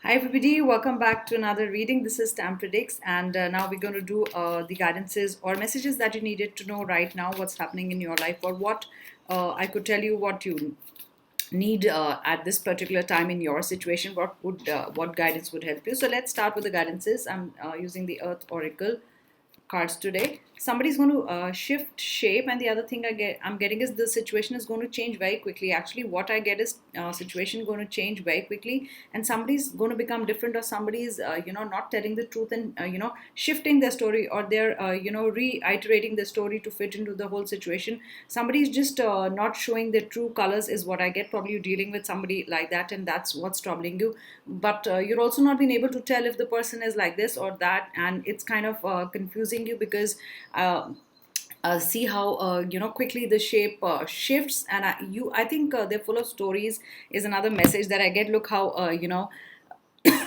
Hi everybody, welcome back to another reading. This is Tam Predicts, and now we're going to do the guidances or messages that you needed to know right now, what's happening in your life, or what I could tell you what you need at this particular time in your situation. What guidance would help you? So let's start with the guidances. I'm using the Earth Oracle cards today. Somebody's going to shift shape, and the other thing I'm getting is the situation is going to change very quickly. Actually, what I get is situation going to change very quickly, and somebody's going to become different, or somebody's not telling the truth, and shifting their story, or they're reiterating the story to fit into the whole situation. Somebody's just not showing their true colors is what I get. Probably you're dealing with somebody like that, and that's what's troubling you. But you're also not being able to tell if the person is like this or that, and it's kind of confusing you because uh, see how quickly the shape shifts, and I think they're full of stories is another message that I get. Look how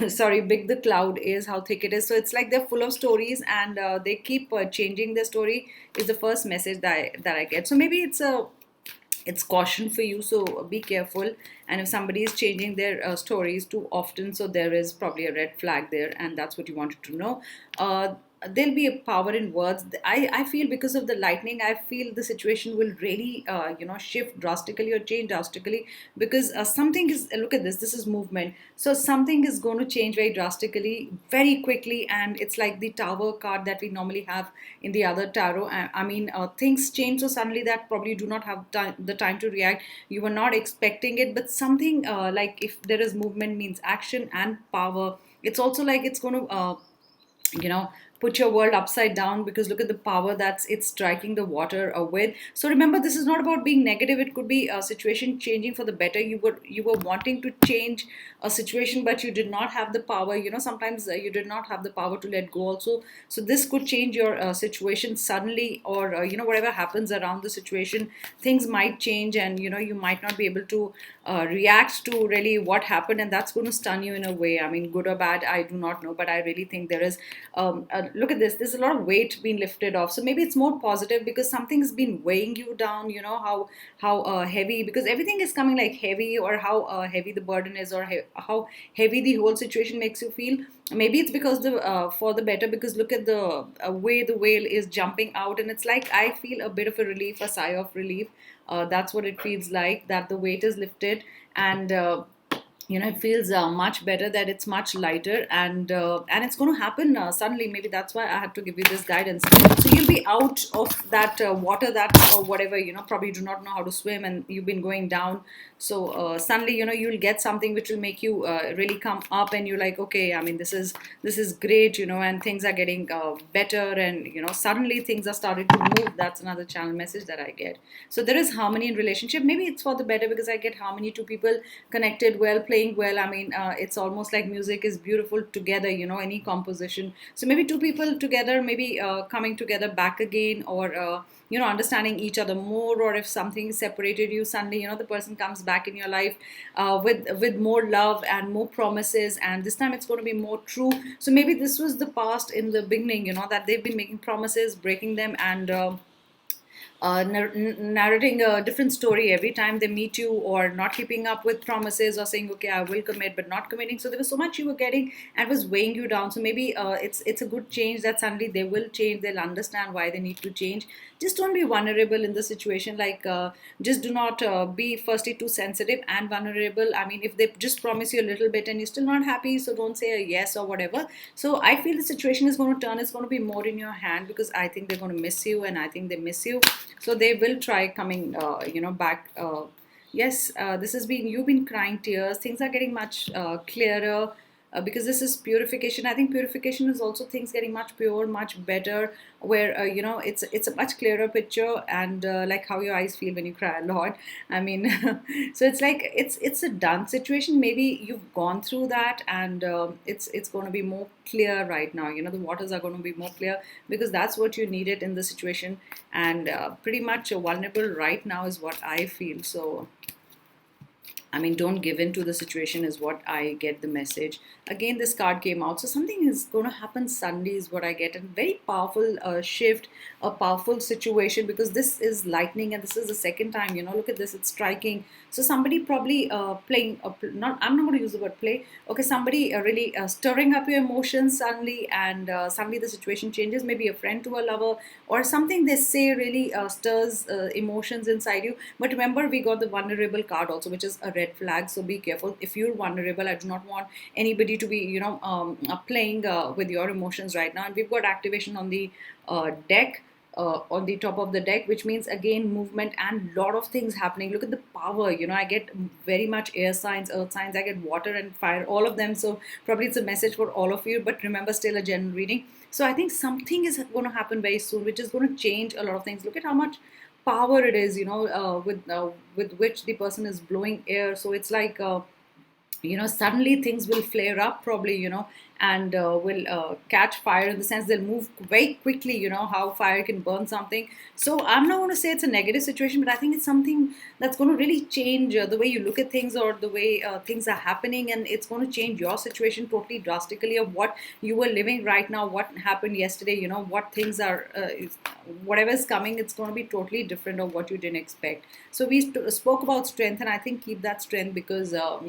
sorry, big the cloud is, how thick it is. So it's like they're full of stories, and they keep changing their story is the first message that I get. So maybe it's caution for you, so be careful. And if somebody is changing their stories too often, so there is probably a red flag there, and that's what you wanted to know. There'll be a power in words. I feel because of the lightning, I feel the situation will really shift drastically or change drastically, because something is, look at this is movement. So something is going to change very drastically very quickly, and it's like the tower card that we normally have in the other tarot. Things change so suddenly that probably you do not have the time to react. You were not expecting it, but something like if there is movement means action and power. It's also like it's going to you know put your world upside down, because look at the power that's it's striking the water with. So remember, this is not about being negative. It could be a situation changing for the better. You were wanting to change a situation, but you did not have the power. Sometimes you did not have the power to let go also. So this could change your situation suddenly, or whatever happens around the situation, things might change, and you might not be able to react to really what happened, and that's going to stun you in a way. I mean, good or bad, I do not know, but I really think there is look at this, there's a lot of weight being lifted off. So maybe it's more positive, because something's been weighing you down. How heavy, because everything is coming like heavy, or how heavy the burden is, or how heavy the whole situation makes you feel. Maybe it's because the for the better, because look at the way the whale is jumping out, and it's like I feel a bit of a relief, a sigh of relief. That's what it feels like, that the weight is lifted, and it feels much better, that it's much lighter, and it's going to happen suddenly. Maybe that's why I had to give you this guidance. So you'll be out of that water, that or whatever, probably do not know how to swim, and you've been going down. So suddenly, you'll get something which will make you really come up, and you're like, okay, I mean, this is great, and things are getting better, and suddenly things are starting to move. That's another channel message that I get. So there is harmony in relationship. Maybe it's for the better, because I get harmony, two people connected well, playing well. I mean, it's almost like music is beautiful together, any composition. So maybe two people together, maybe coming together back again, or understanding each other more. Or if something separated you, suddenly the person comes back in your life with more love and more promises, and this time it's going to be more true. So maybe this was the past in the beginning, that they've been making promises, breaking them, and narrating a different story every time they meet you, or not keeping up with promises, or saying, okay, I will commit, but not committing. So there was so much you were getting, and was weighing you down. So maybe it's a good change, that suddenly they will change. They'll understand why they need to change. Just don't be vulnerable in the situation. Like, just do not be firstly too sensitive and vulnerable. I mean, if they just promise you a little bit and you're still not happy, so don't say a yes or whatever. So I feel the situation is going to turn. It's going to be more in your hand, because I think they're going to miss you, and I think they miss you. So they will try coming back. Yes, this has been, you've been crying tears. Things are getting much clearer, because this is purification. I think purification is also things getting much pure, much better, where it's a much clearer picture. And like how your eyes feel when you cry a lot. I mean, so it's like it's a done situation. Maybe you've gone through that, and it's going to be more clear right now. The waters are going to be more clear, because that's what you needed in the situation. And pretty much vulnerable right now is what I feel. So I mean, don't give in to the situation is what I get the message. Again, this card came out. So something is going to happen suddenly is what I get. A very powerful shift, a powerful situation, because this is lightning and this is the second time, look at this, it's striking. So somebody probably playing, not, I'm not going to use the word play. Okay, somebody really stirring up your emotions suddenly, and suddenly the situation changes. Maybe a friend to a lover, or something they say really stirs emotions inside you. But remember, we got the vulnerable card also, which is a red flag. So be careful if you're vulnerable. I do not want anybody to be, playing with your emotions right now. And we've got activation on the deck. On the top of the deck, which means again movement and lot of things happening. Look at the power. I get very much air signs, earth signs. I get water and fire, all of them. So probably it's a message for all of you. But remember, still a general reading. So I think something is going to happen very soon, which is going to change a lot of things. Look at how much power it is, with which the person is blowing air. So it's like, suddenly things will flare up probably, and will catch fire, in the sense they'll move very quickly, how fire can burn something. So I'm not going to say it's a negative situation, but I think it's something that's going to really change the way you look at things, or the way things are happening, and it's going to change your situation totally drastically, of what you were living right now, what happened yesterday, what things are, whatever's coming, it's going to be totally different of what you didn't expect. So we spoke about strength, and I think keep that strength, because uh,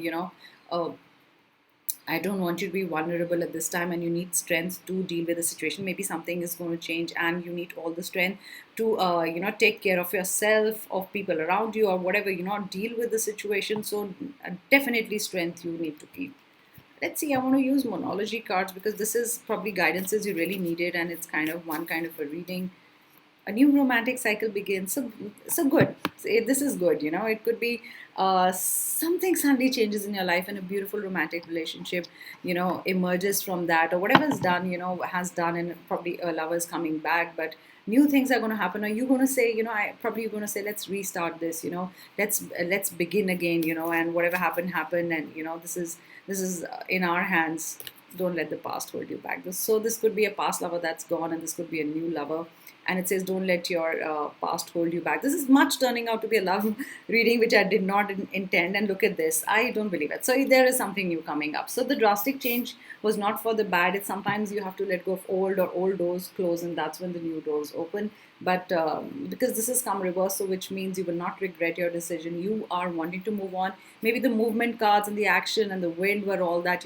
I don't want you to be vulnerable at this time, and you need strength to deal with the situation. Maybe something is going to change, and you need all the strength to, take care of yourself, of people around you, or whatever, deal with the situation. So, definitely strength you need to keep. Let's see, I want to use monology cards, because this is probably guidances you really needed, and it's kind of one kind of a reading. A new romantic cycle begins. So good. This is good. It could be something suddenly changes in your life, and a beautiful romantic relationship, emerges from that, or whatever is done, has done, and probably a lover is coming back. But new things are going to happen. Or you're going to say, you're going to say, let's restart this. Let's begin again. And whatever happened, and this is in our hands. Don't let the past hold you back. This could be a past lover that's gone, and this could be a new lover. And it says, don't let your past hold you back. This is much turning out to be a love reading, which I did not intend. And look at this. I don't believe it. So there is something new coming up. So the drastic change was not for the bad. It's sometimes you have to let go of old doors close, and that's when the new doors open. But because this has come reverse, so which means you will not regret your decision. You are wanting to move on. Maybe the movement cards and the action and the wind were all that,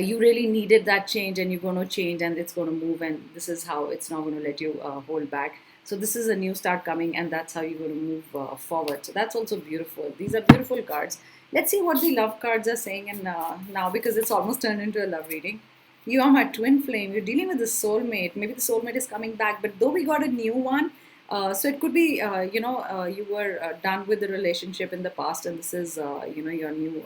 you really needed that change, and you're going to change, and it's going to move, and this is how it's not going to let you hold back. So this is a new start coming, and that's how you're going to move forward. So that's also beautiful. These are beautiful cards. Let's see what the love cards are saying, and now, because it's almost turned into a love reading. You are my twin flame. You're dealing with a soulmate. Maybe the soulmate is coming back, but though we got a new one, so it could be, you were done with the relationship in the past, and this is, your new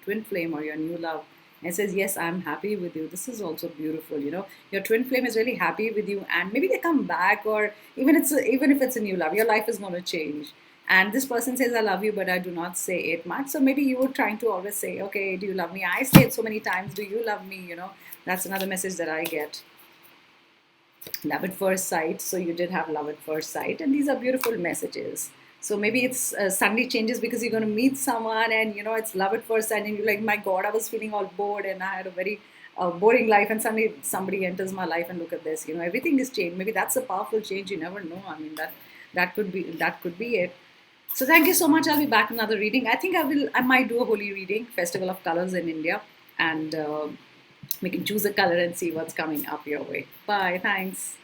twin flame, or your new love. And it says, yes, I'm happy with you. This is also beautiful. Your twin flame is really happy with you, and maybe they come back, or even if it's a new love, your life is going to change. And this person says, I love you, but I do not say it much. So maybe you were trying to always say, okay, do you love me? I say it so many times, do you love me? That's another message that I get. Love at first sight. So you did have love at first sight, and these are beautiful messages. So maybe it's suddenly changes because you're going to meet someone, and it's love at first sight, and you're like, my God, I was feeling all bored, and I had a very boring life, and suddenly somebody enters my life, and look at this. Everything is changed. Maybe that's a powerful change. You never know. I mean, that could be it. So thank you so much. I'll be back in another reading. I think I might do a holy reading, Festival of Colors in India, and we can choose a color and see what's coming up your way. Bye. Thanks.